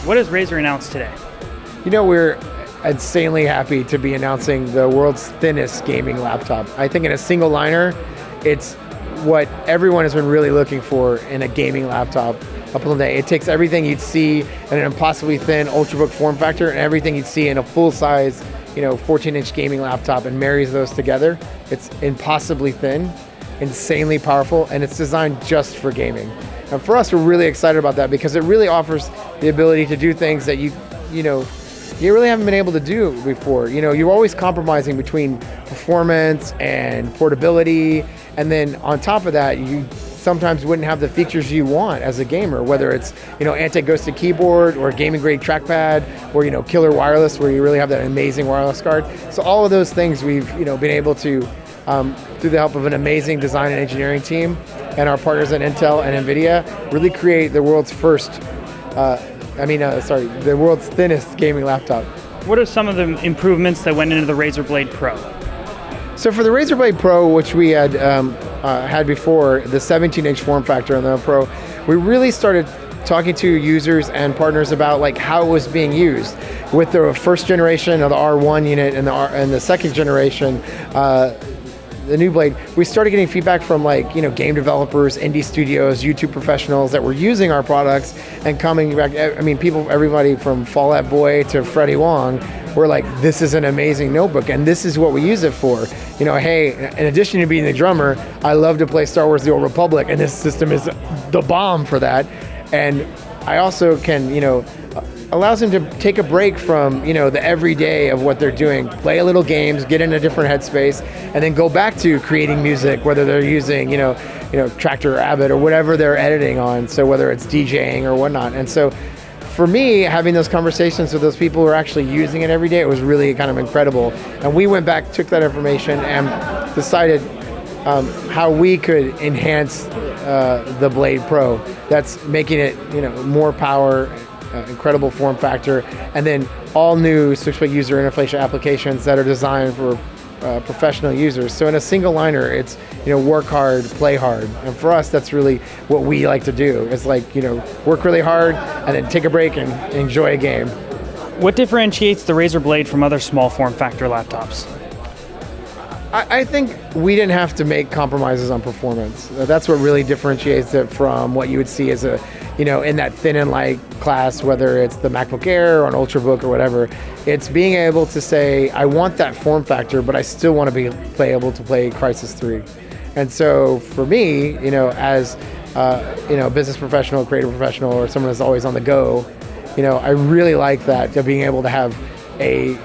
What has Razer announced today? You know, we're insanely happy to be announcing the world's thinnest gaming laptop. I think in a single liner, it's what everyone has been really looking for in a gaming laptop up until today. It takes everything you'd see in an impossibly thin Ultrabook form factor and everything you'd see in a full-size, 14-inch gaming laptop and marries those together. It's impossibly thin, insanely powerful, and it's designed just for gaming. And for us, we're really excited about that because it really offers the ability to do things that you really haven't been able to do before. You're always compromising between performance and portability, and then on top of that, you sometimes wouldn't have the features you want as a gamer, whether it's anti-ghosted keyboard or gaming grade trackpad or killer wireless where you really have that amazing wireless card. So all of those things we've been able to through the help of an amazing design and engineering team and our partners at Intel and NVIDIA really create the world's the world's thinnest gaming laptop. What are some of the improvements that went into the Razer Blade Pro? So for the Razer Blade Pro, which we had had before, the 17-inch form factor on the Pro, we really started talking to users and partners about how it was being used. With the first generation of the R1 unit and the second generation, the new Blade, we started getting feedback from game developers, indie studios, YouTube professionals that were using our products and coming back. I mean, everybody from Fall Out Boy to Freddie Wong were like, this is an amazing notebook and this is what we use it for. Hey, in addition to being the drummer, I love to play Star Wars The Old Republic and this system is the bomb for that. And I also can, allows them to take a break from, the everyday of what they're doing, play a little games, get in a different headspace, and then go back to creating music, whether they're using, Tractor or Abbott or whatever they're editing on. So whether it's DJing or whatnot. And so for me, having those conversations with those people who are actually using it every day, it was really kind of incredible. And we went back, took that information and decided how we could enhance the Blade Pro. That's making it, more power, incredible form factor, and then all new Switchblade user interface applications that are designed for professional users. So in a single liner, it's work hard, play hard, and for us, that's really what we like to do. It's work really hard and then take a break and enjoy a game. What differentiates the Razer Blade from other small form factor laptops? I think we didn't have to make compromises on performance. That's what really differentiates it from what you would see as a, in that thin and light class, whether it's the MacBook Air or an Ultrabook or whatever. It's being able to say, I want that form factor, but I still want to be able to play Crysis 3. And so for me, as a business professional, creative professional, or someone who's always on the go, I really like that, being able to have a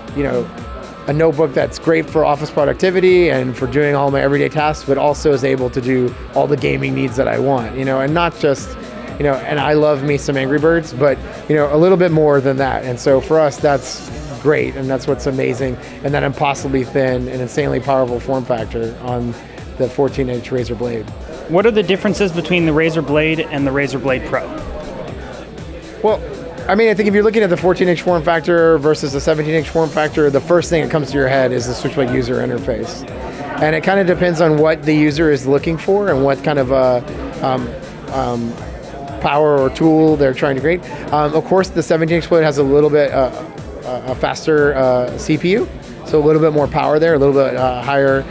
notebook that's great for office productivity and for doing all my everyday tasks, but also is able to do all the gaming needs that I want, and not just, and I love me some Angry Birds, but, a little bit more than that. And so for us, that's great, and that's what's amazing, and that impossibly thin and insanely powerful form factor on the 14-inch Razer Blade. What are the differences between the Razer Blade and the Razer Blade Pro? Well, I think if you're looking at the 14-inch form factor versus the 17-inch form factor, the first thing that comes to your head is the Switchblade user interface. And it kind of depends on what the user is looking for and what kind of power or tool they're trying to create. Of course, the 17-inch Blade has a little bit a faster CPU, so a little bit more power there, a little bit higher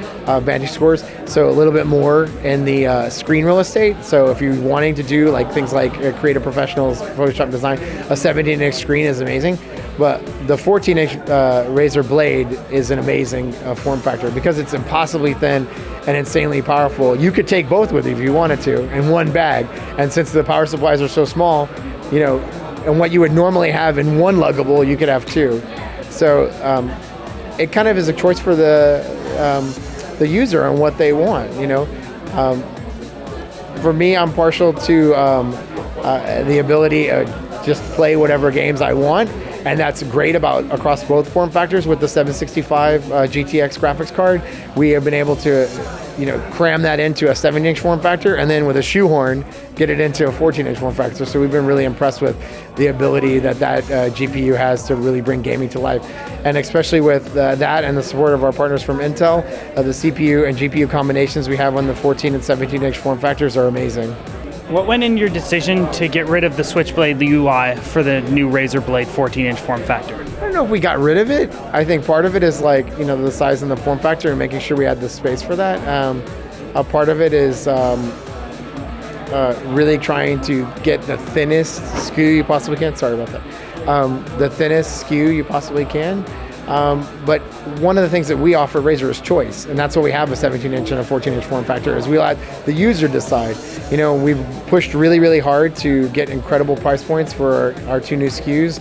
Vantage scores, so a little bit more in the screen real estate. So if you're wanting to do things like creative professionals, Photoshop design, a 17-inch screen is amazing. But the 14-inch Razer Blade is an amazing form factor because it's impossibly thin and insanely powerful. You could take both with you if you wanted to in one bag. And since the power supplies are so small, and what you would normally have in one luggable, you could have two. So it kind of is a choice for the user and what they want. For me, I'm partial to the ability to just play whatever games I want, and that's great across both form factors. With the 765 GTX graphics card, we have been able to cram that into a 7-inch form factor, and then with a shoehorn, get it into a 14-inch form factor. So we've been really impressed with the ability that GPU has to really bring gaming to life. And especially with that and the support of our partners from Intel, the CPU and GPU combinations we have on the 14 and 17-inch form factors are amazing. What went in your decision to get rid of the Switchblade UI for the new Razer Blade 14-inch form factor? I don't know if we got rid of it. I think part of it is like, the size and the form factor and making sure we had the space for that. A part of it is really trying to get the thinnest SKU you possibly can. Sorry about that. The thinnest SKU you possibly can. But one of the things that we offer at Razer is choice, and that's what we have a 17-inch and a 14-inch form factor, is we let the user decide. We've pushed really, really hard to get incredible price points for our two new SKUs.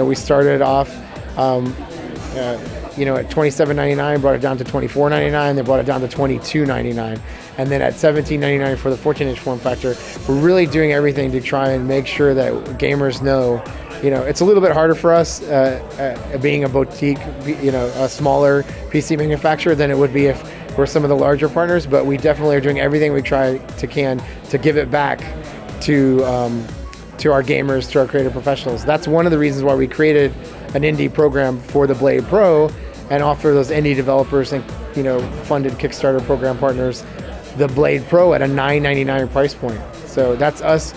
We started off at $27.99, brought it down to $24.99, then brought it down to $22.99, and then at $17.99 for the 14-inch form factor. We're really doing everything to try and make sure that gamers know. It's a little bit harder for us being a boutique, a smaller PC manufacturer than it would be if we're some of the larger partners, but we definitely are doing everything we can to give it back to our gamers, to our creative professionals. That's one of the reasons why we created an indie program for the Blade Pro and offer those indie developers and funded Kickstarter program partners the Blade Pro at a $9.99 price point. So that's us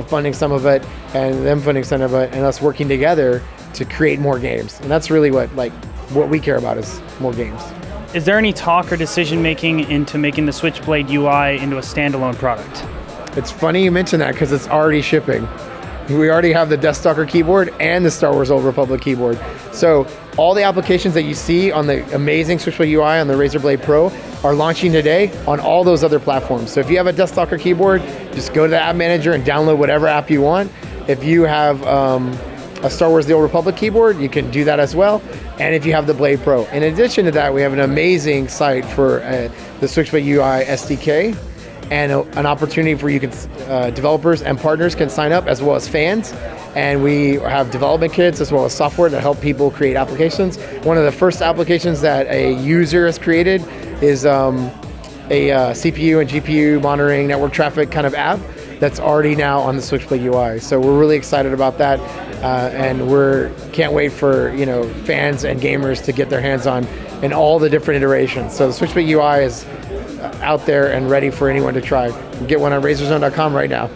funding some of it and them funding some of it and us working together to create more games. And that's really what we care about, is more games. Is there any talk or decision making into making the Switchblade UI into a standalone product? It's funny you mention that because it's already shipping. We already have the Death Stalker keyboard and the Star Wars Old Republic keyboard. So all the applications that you see on the amazing Switchblade UI on the Razer Blade Pro are launching today on all those other platforms. So if you have a Death Stalker keyboard, just go to the app manager and download whatever app you want. If you have a Star Wars The Old Republic keyboard, you can do that as well. And if you have the Blade Pro. In addition to that, we have an amazing site for the Switchblade UI SDK, and an opportunity for developers and partners can sign up, as well as fans. And we have development kits as well as software to help people create applications. One of the first applications that a user has created is a CPU and GPU monitoring network traffic kind of app that's already now on the Switchblade UI. So we're really excited about that, and can't wait for fans and gamers to get their hands on in all the different iterations. So the Switchblade UI is out there and ready for anyone to try. Get one on RazerZone.com right now.